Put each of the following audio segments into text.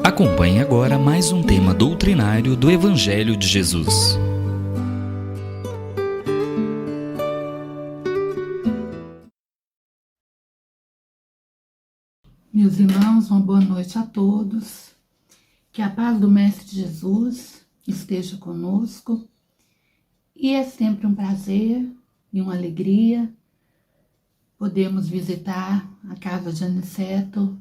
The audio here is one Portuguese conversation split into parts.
Acompanhe agora mais um tema doutrinário do Evangelho de Jesus. Meus irmãos, uma boa noite a todos. Que a paz do Mestre Jesus esteja conosco. E é sempre um prazer e uma alegria podermos visitar a casa de Aniceto,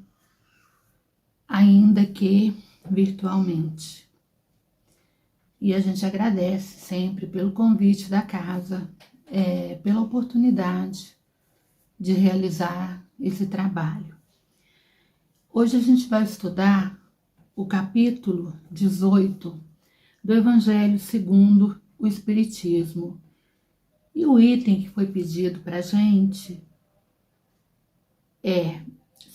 ainda que virtualmente. E a gente agradece sempre pelo convite da casa, pela oportunidade de realizar esse trabalho. Hoje a gente vai estudar o capítulo 18 do Evangelho segundo o Espiritismo. E o item que foi pedido para a gente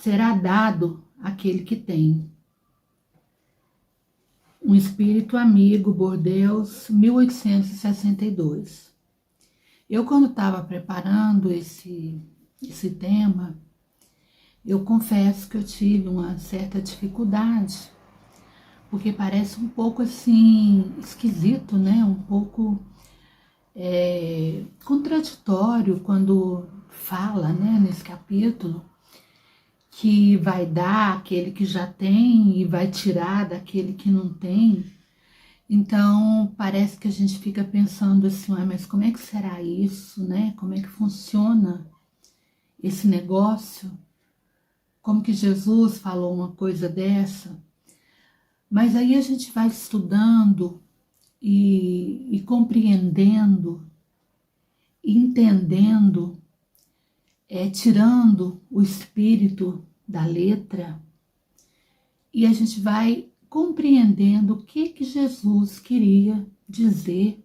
será dado àquele que tem. Um Espírito Amigo, Bordeaux, 1862. Eu, quando estava preparando esse tema, eu confesso que eu tive uma certa dificuldade, porque parece um pouco assim, esquisito, né? Um pouco contraditório quando fala, né, nesse capítulo, que vai dar àquele que já tem e vai tirar daquele que não tem. Então, parece que a gente fica pensando assim, mas como é que será isso, né? Como é que funciona esse negócio? Como que Jesus falou uma coisa dessa? Mas aí a gente vai estudando e compreendendo, entendendo, tirando o espírito da letra, e a gente vai compreendendo o que Jesus queria dizer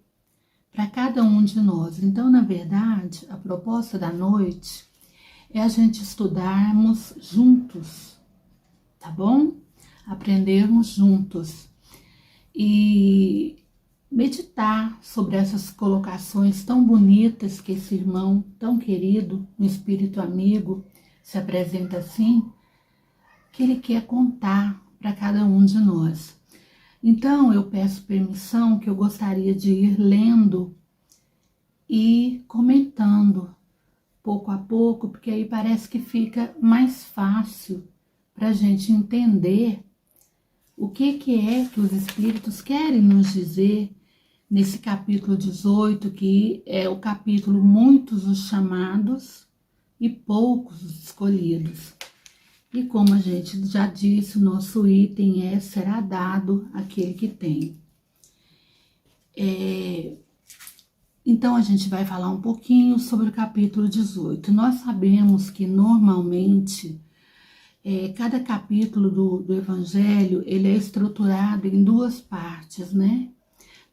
para cada um de nós. Então, na verdade, a proposta da noite é a gente estudarmos juntos, tá bom? Aprendermos juntos e meditar sobre essas colocações tão bonitas que esse irmão tão querido, um espírito amigo, se apresenta assim, que ele quer contar para cada um de nós. Então, eu peço permissão, que eu gostaria de ir lendo e comentando pouco a pouco, porque aí parece que fica mais fácil para a gente entender o que é que os espíritos querem nos dizer nesse capítulo 18, que é o capítulo muitos os chamados e poucos os escolhidos. E como a gente já disse, o nosso item será dado àquele que tem. Então a gente vai falar um pouquinho sobre o capítulo 18. Nós sabemos que normalmente cada capítulo do Evangelho ele é estruturado em duas partes, né?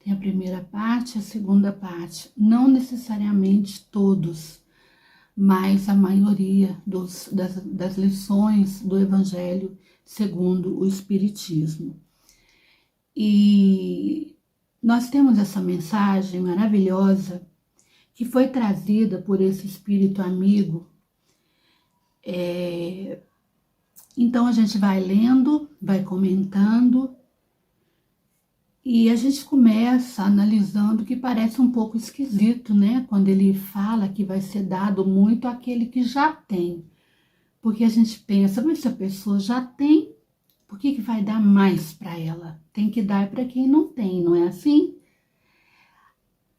Tem a primeira parte e a segunda parte. Não necessariamente todos, mas a maioria das lições do Evangelho segundo o Espiritismo. E nós temos essa mensagem maravilhosa que foi trazida por esse Espírito Amigo. Então a gente vai lendo, vai comentando e a gente começa analisando que parece um pouco esquisito, né? Quando ele fala que vai ser dado muito àquele que já tem. Porque a gente pensa, mas se a pessoa já tem, por que vai dar mais para ela? Tem que dar para quem não tem, não é assim?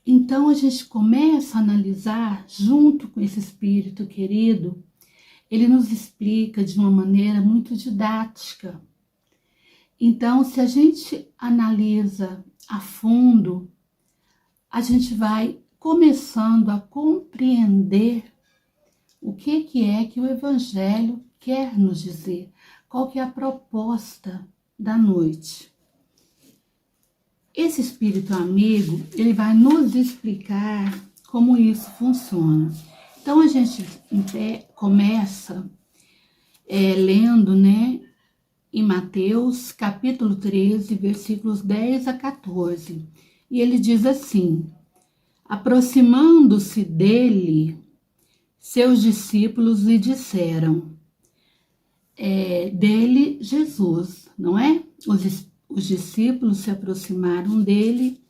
Então a gente começa a analisar junto com esse espírito querido. Ele nos explica de uma maneira muito didática. Então, se a gente analisa a fundo, a gente vai começando a compreender o que é que o Evangelho quer nos dizer, qual que é a proposta da noite. Esse Espírito Amigo, ele vai nos explicar como isso funciona. Então, a gente começa lendo, né, em Mateus, capítulo 13, versículos 10 a 14. E ele diz assim: aproximando-se dele, seus discípulos lhe disseram: dele, Jesus, não é? Os discípulos se aproximaram dele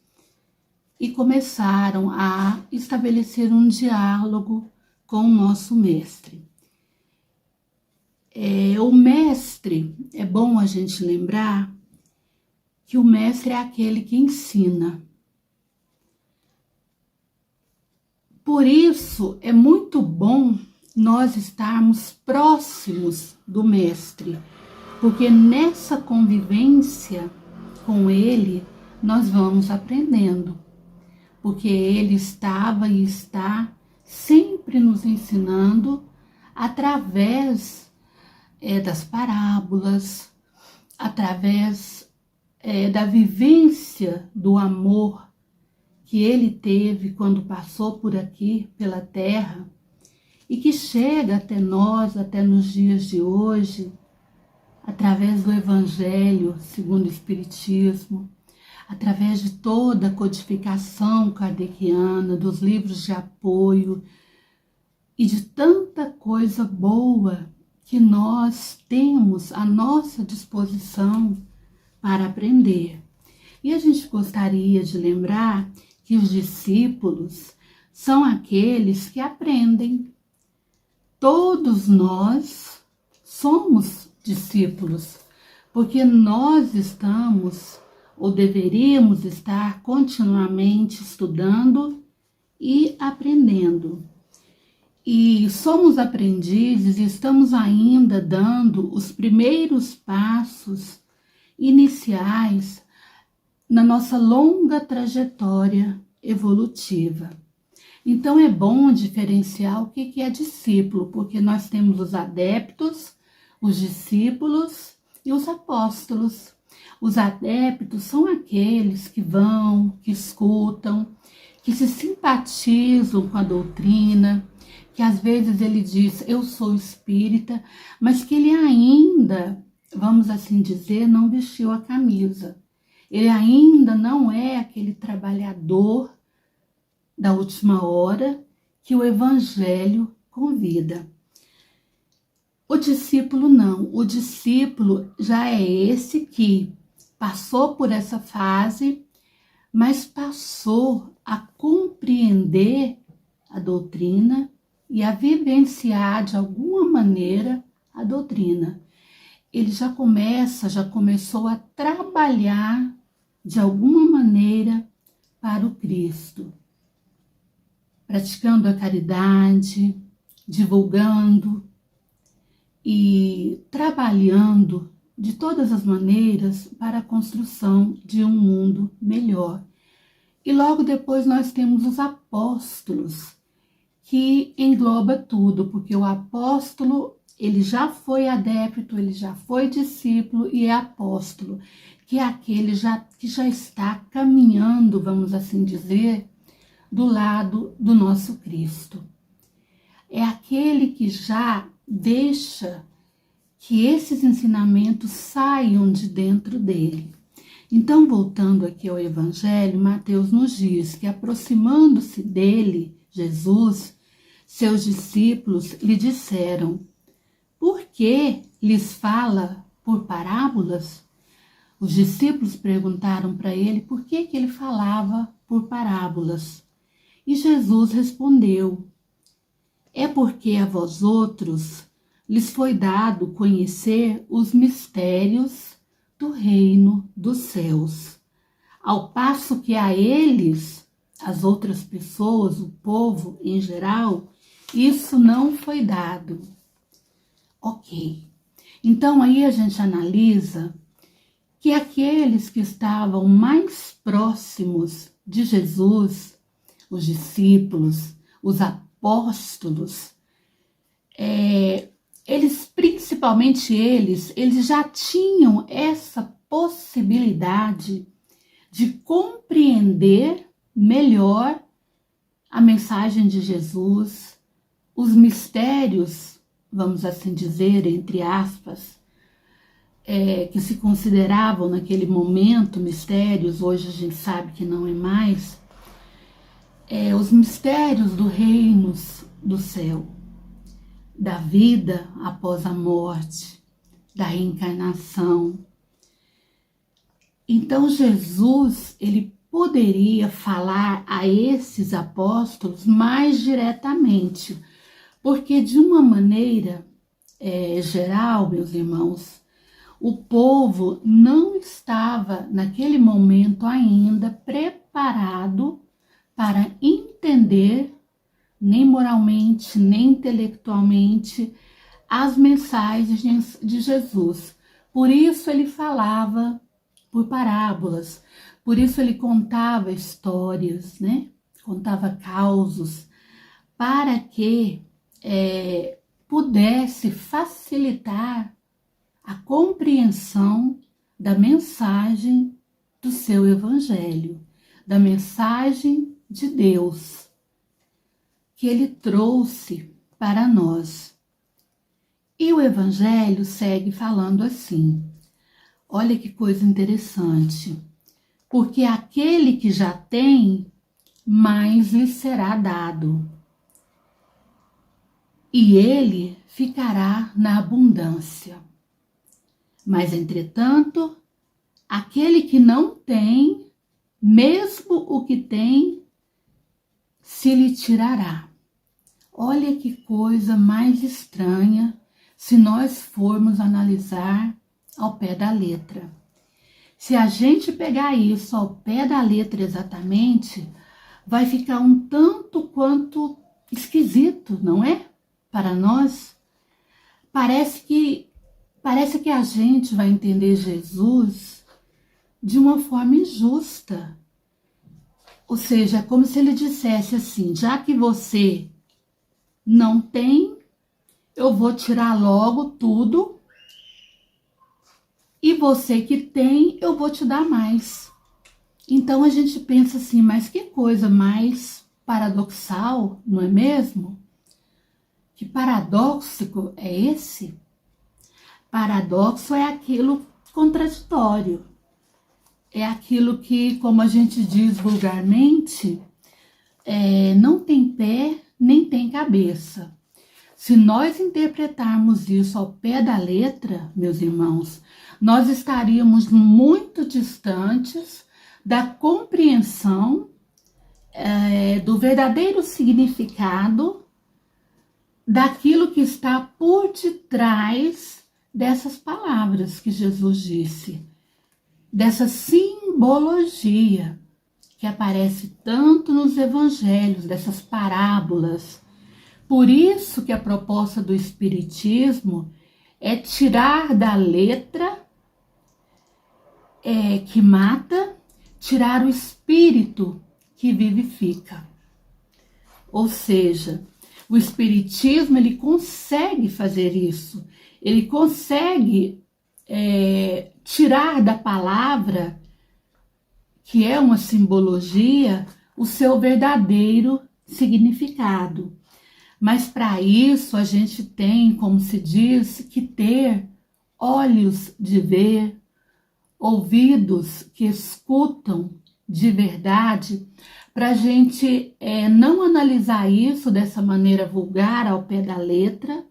e começaram a estabelecer um diálogo com o nosso mestre. O mestre, é bom a gente lembrar que o mestre é aquele que ensina. Por isso, é muito bom nós estarmos próximos do mestre, porque nessa convivência com ele, nós vamos aprendendo, porque ele estava e está sempre nos ensinando através das parábolas, através da vivência do amor que ele teve quando passou por aqui, pela terra, e que chega até nós, até nos dias de hoje, através do Evangelho segundo o Espiritismo, através de toda a codificação kardeciana, dos livros de apoio e de tanta coisa boa que nós temos à nossa disposição para aprender. E a gente gostaria de lembrar que os discípulos são aqueles que aprendem. Todos nós somos discípulos, porque nós estamos ou deveríamos estar continuamente estudando e aprendendo. E somos aprendizes e estamos ainda dando os primeiros passos iniciais na nossa longa trajetória evolutiva. Então é bom diferenciar o que é discípulo, porque nós temos os adeptos, os discípulos e os apóstolos. Os adeptos são aqueles que vão, que escutam, que se simpatizam com a doutrina, que às vezes ele diz, eu sou espírita, mas que ele ainda, vamos assim dizer, não vestiu a camisa. Ele ainda não é aquele trabalhador da última hora que o Evangelho convida. O discípulo não. O discípulo já é esse que passou por essa fase, mas passou a compreender a doutrina e a vivenciar de alguma maneira a doutrina. Ele já começou a trabalhar de alguma maneira para o Cristo, praticando a caridade, divulgando e trabalhando de todas as maneiras para a construção de um mundo melhor. E logo depois nós temos os apóstolos, que engloba tudo, porque o apóstolo, ele já foi adepto, ele já foi discípulo e é apóstolo, que é aquele que já está caminhando, vamos assim dizer, do lado do nosso Cristo. É aquele que já deixa que esses ensinamentos saiam de dentro dele. Então, voltando aqui ao Evangelho, Mateus nos diz que, aproximando-se dele, Jesus, seus discípulos lhe disseram, por que lhes fala por parábolas? Os discípulos perguntaram para ele por que ele falava por parábolas. E Jesus respondeu, é porque a vós outros lhes foi dado conhecer os mistérios do reino dos céus, ao passo que a eles, as outras pessoas, o povo em geral, isso não foi dado. Ok. Então aí a gente analisa que aqueles que estavam mais próximos de Jesus, os discípulos, os apóstolos, principalmente eles já tinham essa possibilidade de compreender melhor a mensagem de Jesus, os mistérios, vamos assim dizer, entre aspas, que se consideravam naquele momento mistérios, hoje a gente sabe que não é mais, os mistérios do reino do céu, da vida após a morte, da reencarnação. Então Jesus, ele poderia falar a esses apóstolos mais diretamente, porque de uma maneira geral, meus irmãos, o povo não estava naquele momento ainda preparado para entender, nem moralmente, nem intelectualmente, as mensagens de Jesus. Por isso ele falava por parábolas, por isso ele contava histórias, né? Contava causos, para que pudesse facilitar a compreensão da mensagem do seu evangelho, da mensagem de Deus que ele trouxe para nós. E o evangelho segue falando assim, olha que coisa interessante, porque aquele que já tem, mais lhe será dado, e ele ficará na abundância. Mas, entretanto, aquele que não tem, mesmo o que tem, se lhe tirará. Olha que coisa mais estranha se nós formos analisar ao pé da letra. Se a gente pegar isso ao pé da letra exatamente, vai ficar um tanto quanto esquisito, não é? Para nós, parece que a gente vai entender Jesus de uma forma injusta. Ou seja, é como se ele dissesse assim, já que você não tem, eu vou tirar logo tudo, e você que tem, eu vou te dar mais. Então a gente pensa assim, mas que coisa mais paradoxal, não é mesmo? Que paradoxo é esse? Paradoxo é aquilo contraditório. É aquilo que, como a gente diz vulgarmente, não tem pé nem tem cabeça. Se nós interpretarmos isso ao pé da letra, meus irmãos, nós estaríamos muito distantes da compreensão do verdadeiro significado daquilo que está por detrás dessas palavras que Jesus disse, dessa simbologia que aparece tanto nos evangelhos, dessas parábolas. Por isso que a proposta do Espiritismo é tirar da letra que mata, tirar o espírito que vivifica. Ou seja, o Espiritismo ele consegue fazer isso, ele consegue tirar da palavra, que é uma simbologia, o seu verdadeiro significado. Mas para isso a gente tem, como se diz, que ter olhos de ver, ouvidos que escutam de verdade, para a gente não analisar isso dessa maneira vulgar ao pé da letra,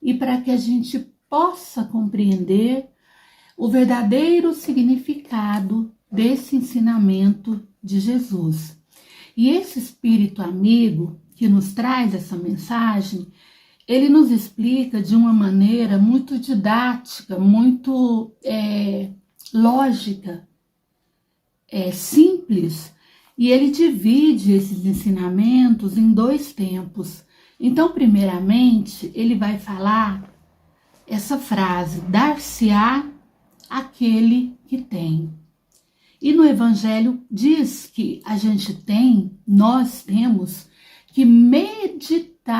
e para que a gente possa compreender o verdadeiro significado desse ensinamento de Jesus. E esse espírito amigo que nos traz essa mensagem, ele nos explica de uma maneira muito didática, muito lógica, simples, e ele divide esses ensinamentos em 2 tempos. Então, primeiramente, ele vai falar essa frase, dar-se-á aquele que tem. E no Evangelho diz que nós temos que meditarmos,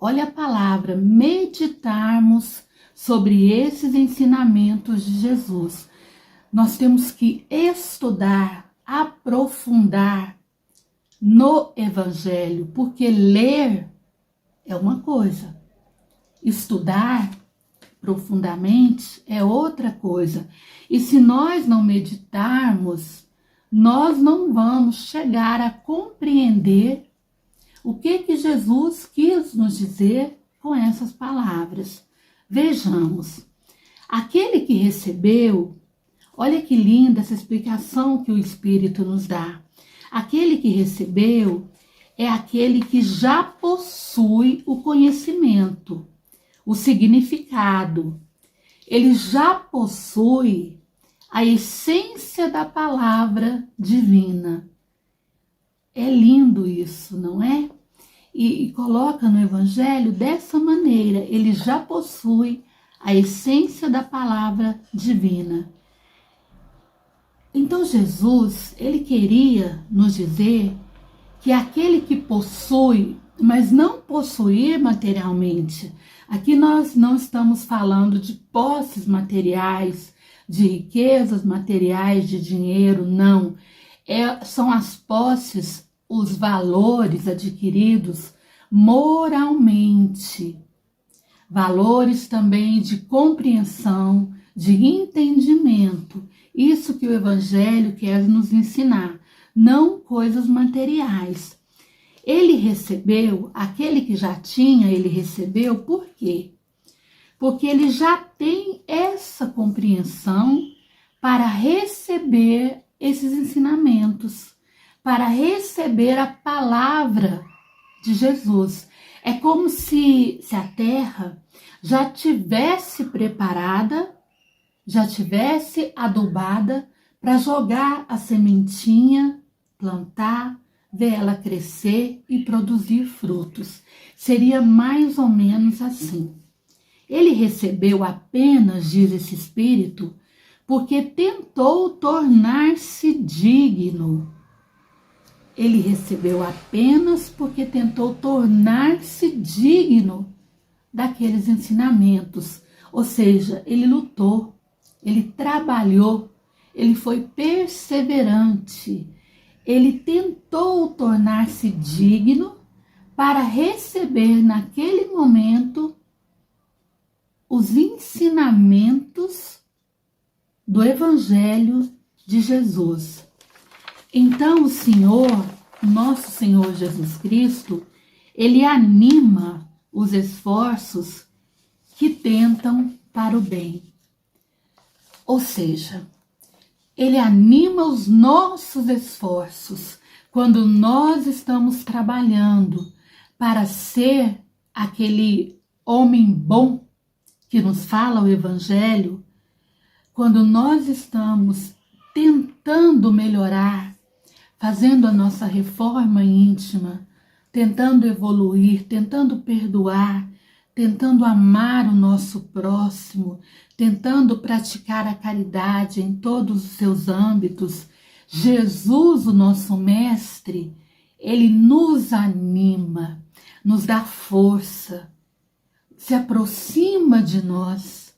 olha a palavra, meditarmos sobre esses ensinamentos de Jesus. Nós temos que estudar, aprofundar no Evangelho, porque ler é uma coisa, estudar profundamente é outra coisa. E se nós não meditarmos, nós não vamos chegar a compreender o que Jesus quis nos dizer com essas palavras. Vejamos, aquele que recebeu, olha que linda essa explicação que o Espírito nos dá. Aquele que recebeu é aquele que já possui o conhecimento, o significado. Ele já possui a essência da palavra divina. É lindo isso, não é? E coloca no Evangelho dessa maneira, ele já possui a essência da palavra divina. Então Jesus, ele queria nos dizer que aquele que possui, mas não possuir materialmente, aqui nós não estamos falando de posses materiais, de riquezas materiais, de dinheiro, não. São as posses, os valores adquiridos moralmente. Valores também de compreensão, de entendimento. Isso que o Evangelho quer nos ensinar, não coisas materiais. Ele recebeu, aquele que já tinha, ele recebeu por quê? Porque ele já tem essa compreensão para receber esses ensinamentos, para receber a palavra de Jesus. É como se a terra já tivesse preparada, já tivesse adubada para jogar a sementinha, plantar, ver ela crescer e produzir frutos. Seria mais ou menos assim. Ele recebeu apenas, diz esse Espírito, porque tentou tornar-se digno. Ele recebeu apenas porque tentou tornar-se digno daqueles ensinamentos. Ou seja, ele lutou, ele trabalhou, ele foi perseverante. Ele tentou tornar-se digno para receber naquele momento os ensinamentos do Evangelho de Jesus. Então o Senhor, nosso Senhor Jesus Cristo, ele anima os esforços que tentam para o bem. Ou seja, ele anima os nossos esforços quando nós estamos trabalhando para ser aquele homem bom que nos fala o Evangelho, quando nós estamos tentando melhorar, fazendo a nossa reforma íntima, tentando evoluir, tentando perdoar, tentando amar o nosso próximo, tentando praticar a caridade em todos os seus âmbitos, Jesus, o nosso Mestre, ele nos anima, nos dá força, se aproxima de nós.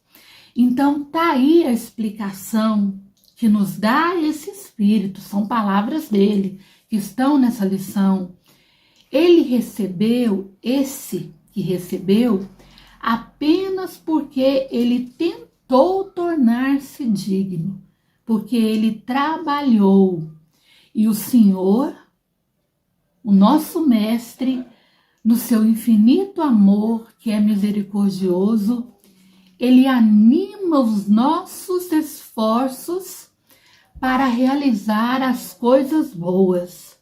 Então tá aí a explicação que nos dá esse Espírito, são palavras dele que estão nessa lição. Ele recebeu, esse que recebeu, apenas porque ele tentou tornar-se digno, porque ele trabalhou. E o Senhor, o nosso Mestre, no seu infinito amor, que é misericordioso, ele anima os nossos esforços para realizar as coisas boas.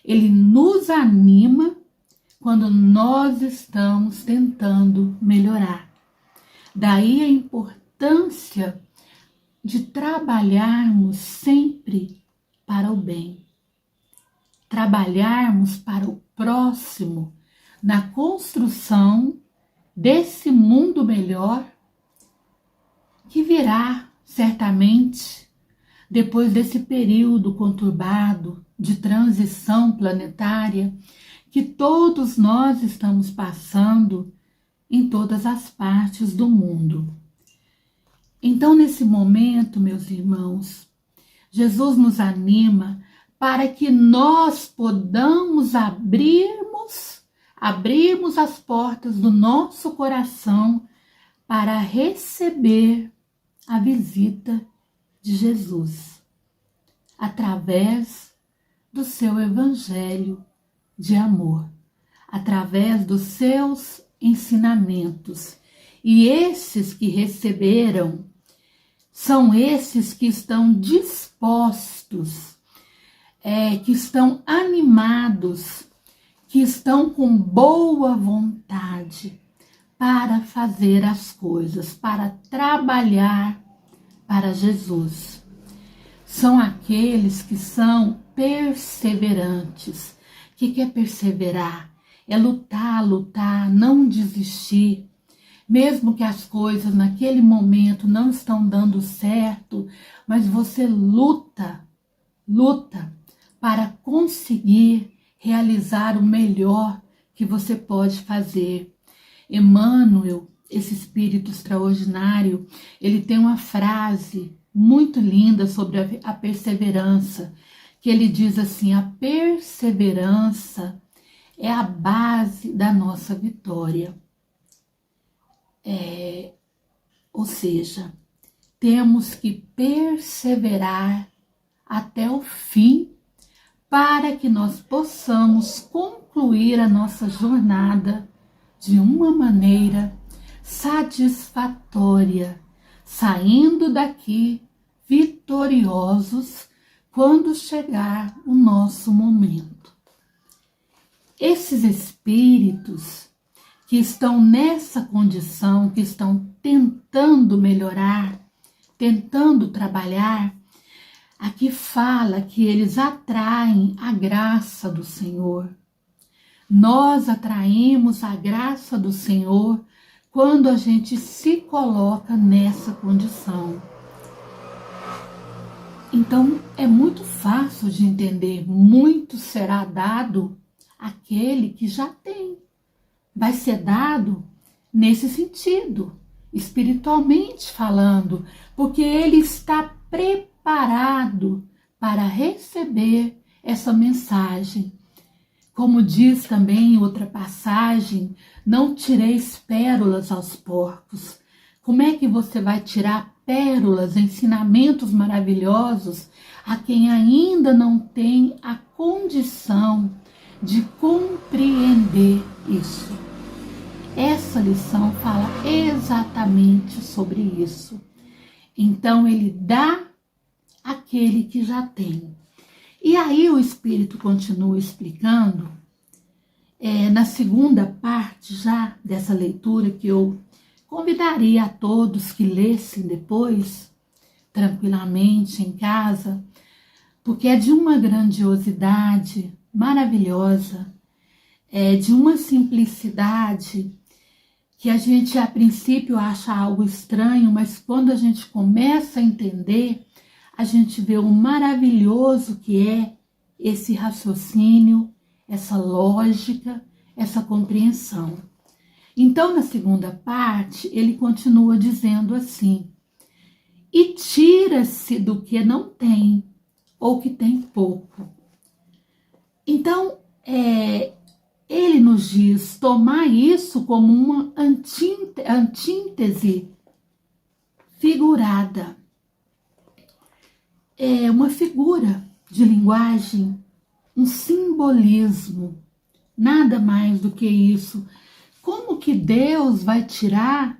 Ele nos anima quando nós estamos tentando melhorar. Daí a importância de trabalharmos sempre para o bem. Trabalharmos para o próximo na construção desse mundo melhor que virá certamente depois desse período conturbado de transição planetária que todos nós estamos passando em todas as partes do mundo. Então, nesse momento, meus irmãos, Jesus nos anima para que nós podamos abrirmos as portas do nosso coração para receber a visita de Jesus, através do seu evangelho de amor, através dos seus ensinamentos. E esses que receberam são esses que estão dispostos, que estão animados, que estão com boa vontade para fazer as coisas, para trabalhar para Jesus. São aqueles que são perseverantes. O que é perseverar? É lutar, não desistir. Mesmo que as coisas naquele momento não estão dando certo, mas você luta para conseguir realizar o melhor que você pode fazer. Emmanuel, esse espírito extraordinário, ele tem uma frase muito linda sobre a perseverança, que ele diz assim: a perseverança é a base da nossa vitória. Ou seja, temos que perseverar até o fim para que nós possamos concluir a nossa jornada de uma maneira satisfatória, saindo daqui vitoriosos quando chegar o nosso momento. Esses espíritos que estão nessa condição, que estão tentando melhorar, tentando trabalhar, aqui fala que eles atraem a graça do Senhor. Nós atraímos a graça do Senhor quando a gente se coloca nessa condição. Então, é muito fácil de entender. Muito será dado àquele que já tem. Vai ser dado nesse sentido, espiritualmente falando, porque ele está preparado para receber essa mensagem. Como diz também em outra passagem, não tireis pérolas aos porcos. Como é que você vai tirar pérolas, ensinamentos maravilhosos a quem ainda não tem a condição de compreender isso? Essa lição fala exatamente sobre isso. Então ele dá àquele que já tem. E aí o Espírito continua explicando, na segunda parte já dessa leitura, que eu convidaria a todos que lessem depois, tranquilamente em casa, porque é de uma grandiosidade maravilhosa, de uma simplicidade que a gente a princípio acha algo estranho, mas quando a gente começa a entender, a gente vê o maravilhoso que é esse raciocínio, essa lógica, essa compreensão. Então, na segunda parte, ele continua dizendo assim: e tira-se do que não tem, ou que tem pouco. Então, ele nos diz tomar isso como uma antítese figurada. É uma figura de linguagem, um simbolismo, nada mais do que isso. Como que Deus vai tirar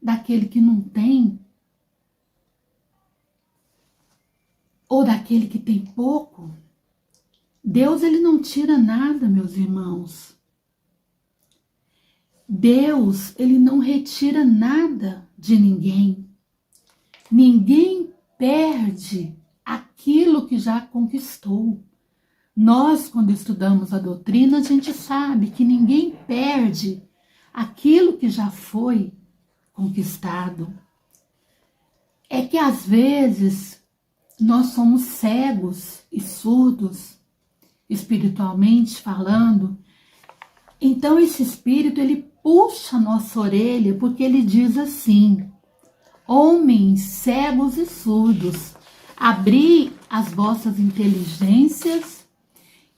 daquele que não tem? Ou daquele que tem pouco? Deus, ele não tira nada, meus irmãos. Deus, ele não retira nada de ninguém. Ninguém perde aquilo que já conquistou. Nós, quando estudamos a doutrina, a gente sabe que ninguém perde aquilo que já foi conquistado. É que às vezes nós somos cegos e surdos, espiritualmente falando. Então esse espírito, ele puxa a nossa orelha, porque ele diz assim: homens cegos e surdos, abri as vossas inteligências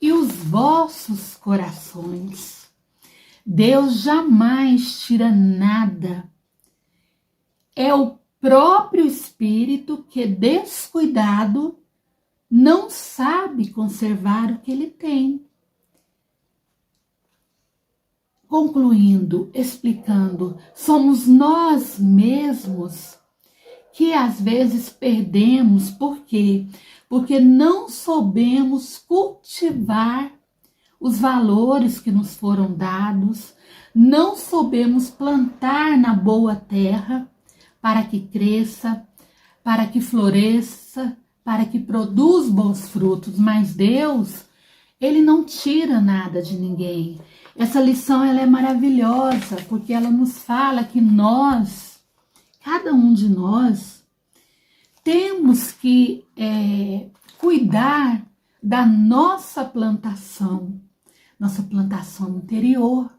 e os vossos corações. Deus jamais tira nada. É o próprio espírito que, descuidado, não sabe conservar o que ele tem. concluindo, explicando, somos nós mesmos que às vezes perdemos. Por quê? Porque não soubemos cultivar os valores que nos foram dados, não soubemos plantar na boa terra para que cresça, para que floresça, para que produza bons frutos. Mas Deus, Ele não tira nada de ninguém. Essa lição ela é maravilhosa, porque ela nos fala que nós, cada um de nós, temos que cuidar da nossa plantação interior,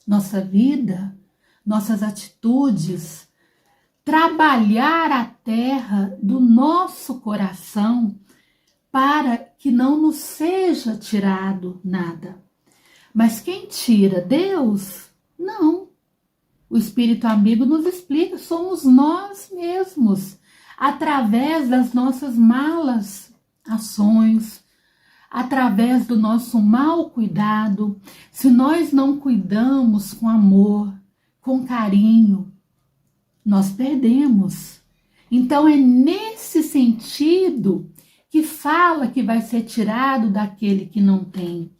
nossa vida, nossas atitudes, trabalhar a terra do nosso coração para que não nos seja tirado nada. Mas quem tira? Deus? Não. O Espírito amigo nos explica, somos nós mesmos, através das nossas malas ações, através do nosso mau cuidado. Se nós não cuidamos com amor, com carinho, nós perdemos. Então é nesse sentido que fala que vai ser tirado daquele que não tem.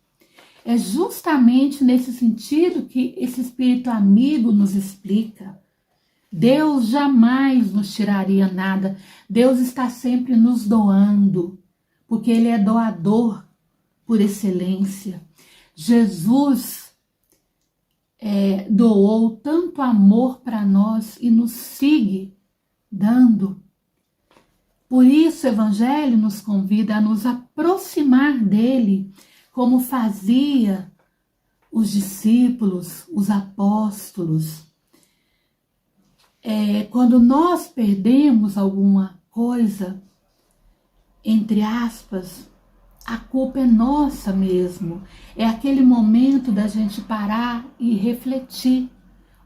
É justamente nesse sentido que esse Espírito amigo nos explica. Deus jamais nos tiraria nada. Deus está sempre nos doando, porque Ele é doador por excelência. Jesus doou tanto amor para nós e nos sigue dando. Por isso o Evangelho nos convida a nos aproximar dele, como fazia os discípulos, os apóstolos. Quando nós perdemos alguma coisa, entre aspas, a culpa é nossa mesmo. É aquele momento da gente parar e refletir.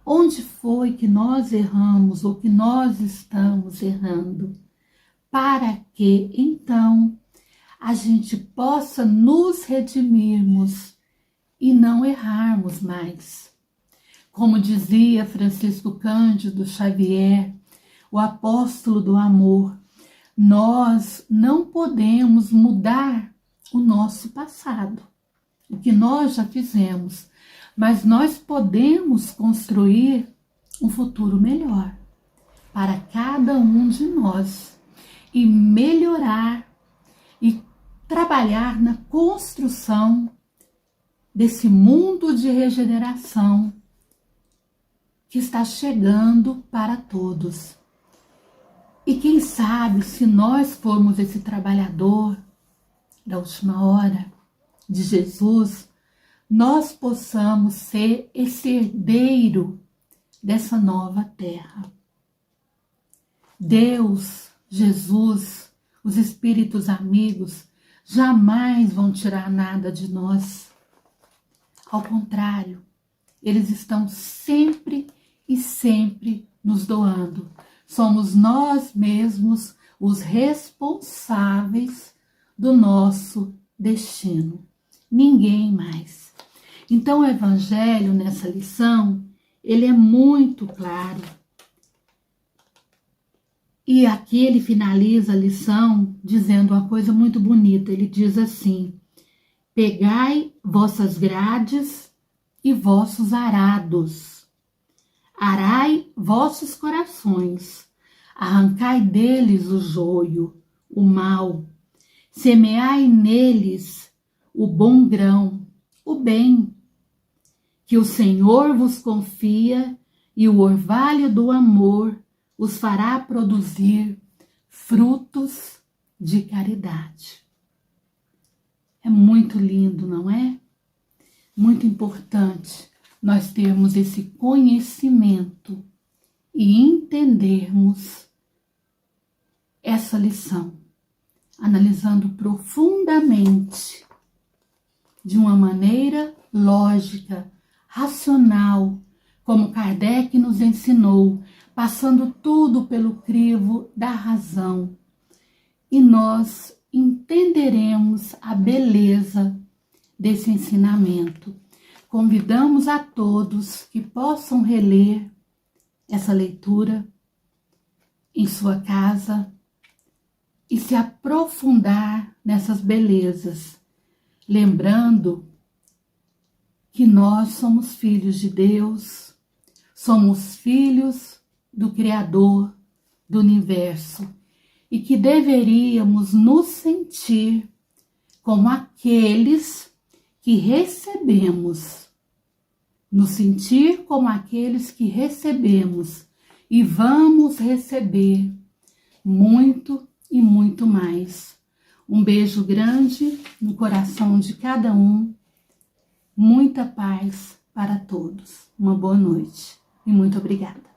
Onde foi que nós erramos ou que nós estamos errando? Para que, então, a gente possa nos redimirmos e não errarmos mais. Como dizia Francisco Cândido Xavier, o apóstolo do amor, nós não podemos mudar o nosso passado, o que nós já fizemos, mas nós podemos construir um futuro melhor para cada um de nós e melhorar e trabalhar na construção desse mundo de regeneração que está chegando para todos. E quem sabe, se nós formos esse trabalhador da última hora de Jesus, nós possamos ser esse herdeiro dessa nova terra. Deus, Jesus, os espíritos amigos jamais vão tirar nada de nós. Ao contrário, eles estão sempre e sempre nos doando. Somos nós mesmos os responsáveis do nosso destino. Ninguém mais. Então o Evangelho nessa lição, ele é muito claro. E aqui ele finaliza a lição dizendo uma coisa muito bonita. Ele diz assim: pegai vossas grades e vossos arados, arai vossos corações, arrancai deles o joio, o mal, semeai neles o bom grão, o bem, que o Senhor vos confia, e o orvalho do amor os fará produzir frutos de caridade. É muito lindo, não é? Muito importante nós termos esse conhecimento e entendermos essa lição, analisando profundamente, de uma maneira lógica, racional, como Kardec nos ensinou, passando tudo pelo crivo da razão. E nós entenderemos a beleza desse ensinamento. convidamos a todos que possam reler essa leitura em sua casa e se aprofundar nessas belezas, lembrando que nós somos filhos de Deus, somos filhos do Criador do universo e que deveríamos nos sentir como aqueles que recebemos, nos sentir como aqueles que recebemos e vamos receber muito e muito mais. Um beijo grande no coração de cada um, muita paz para todos. Uma boa noite e muito obrigada.